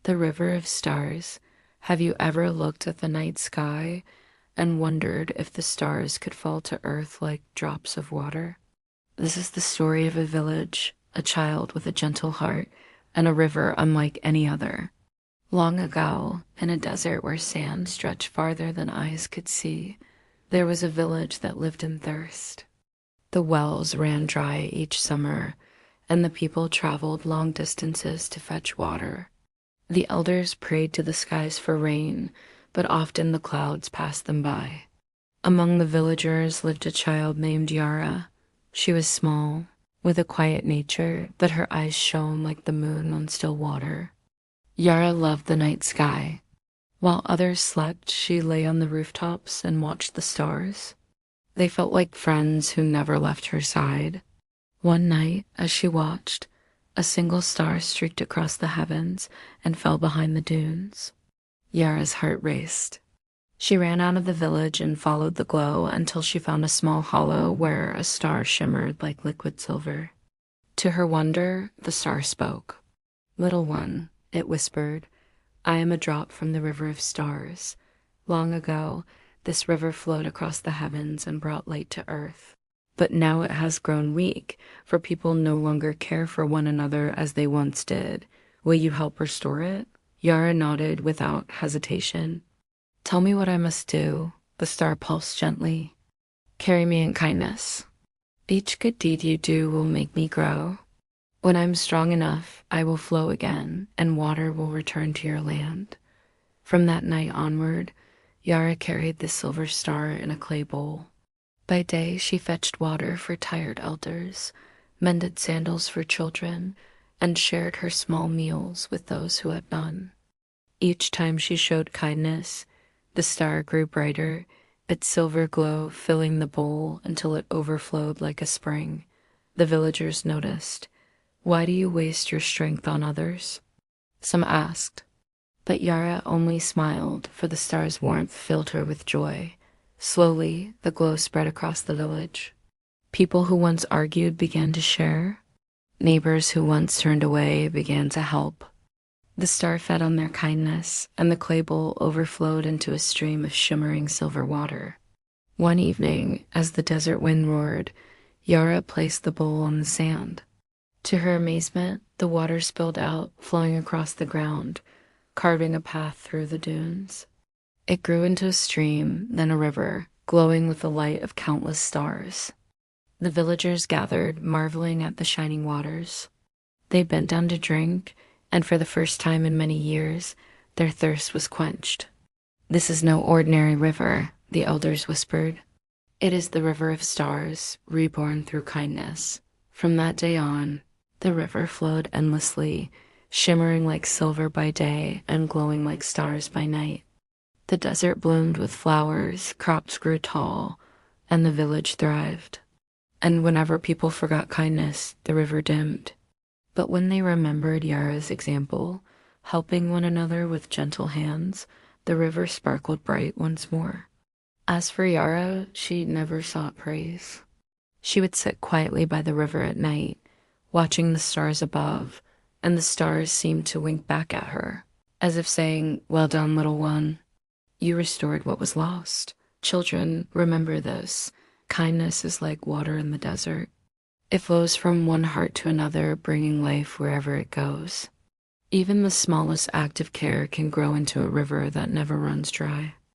The River of Stars. Have you ever looked at the night sky and wondered if the stars could fall to earth like drops of water? This is the story of a village, a child with a gentle heart, and a river unlike any other. Long ago, in a desert where sand stretched farther than eyes could see, there was a village that lived in thirst. The wells ran dry each summer, and the people traveled long distances to fetch water. The elders prayed to the skies for rain, but often the clouds passed them by. Among the villagers lived a child named Yara. She was small, with a quiet nature, but her eyes shone like the moon on still water. Yara loved the night sky. While others slept, she lay on the rooftops and watched the stars. They felt like friends who never left her side. One night, as she watched, a single star streaked across the heavens and fell behind the dunes. Yara's heart raced. She ran out of the village and followed the glow until she found a small hollow where a star shimmered like liquid silver. To her wonder, the star spoke. "Little one," it whispered, "I am a drop from the River of Stars. Long ago, this river flowed across the heavens and brought light to earth. But now it has grown weak, for people no longer care for one another as they once did. Will you help restore it?" Yara nodded without hesitation. "Tell me what I must do," the star pulsed gently. "Carry me in kindness. Each good deed you do will make me grow. When I'm strong enough, I will flow again, and water will return to your land." From that night onward, Yara carried the silver star in a clay bowl. By day, she fetched water for tired elders, mended sandals for children, and shared her small meals with those who had none. Each time she showed kindness, the star grew brighter, its silver glow filling the bowl until it overflowed like a spring. The villagers noticed. "Why do you waste your strength on others?" some asked. But Yara only smiled, for the star's warmth filled her with joy. Slowly, the glow spread across the village. People who once argued began to share. Neighbors who once turned away began to help. The star fed on their kindness, and the clay bowl overflowed into a stream of shimmering silver water. One evening, as the desert wind roared, Yara placed the bowl on the sand. To her amazement, the water spilled out, flowing across the ground, carving a path through the dunes. It grew into a stream, then a river, glowing with the light of countless stars. The villagers gathered, marveling at the shining waters. They bent down to drink, and for the first time in many years, their thirst was quenched. "This is no ordinary river," the elders whispered. "It is the River of Stars, reborn through kindness." From that day on, the river flowed endlessly, shimmering like silver by day and glowing like stars by night. The desert bloomed with flowers, crops grew tall, and the village thrived. And whenever people forgot kindness, the river dimmed. But when they remembered Yara's example, helping one another with gentle hands, the river sparkled bright once more. As for Yara, she never sought praise. She would sit quietly by the river at night, watching the stars above, and the stars seemed to wink back at her, as if saying, "Well done, little one. You restored what was lost. Children, remember this. Kindness is like water in the desert. It flows from one heart to another, bringing life wherever it goes. Even the smallest act of care can grow into a river that never runs dry."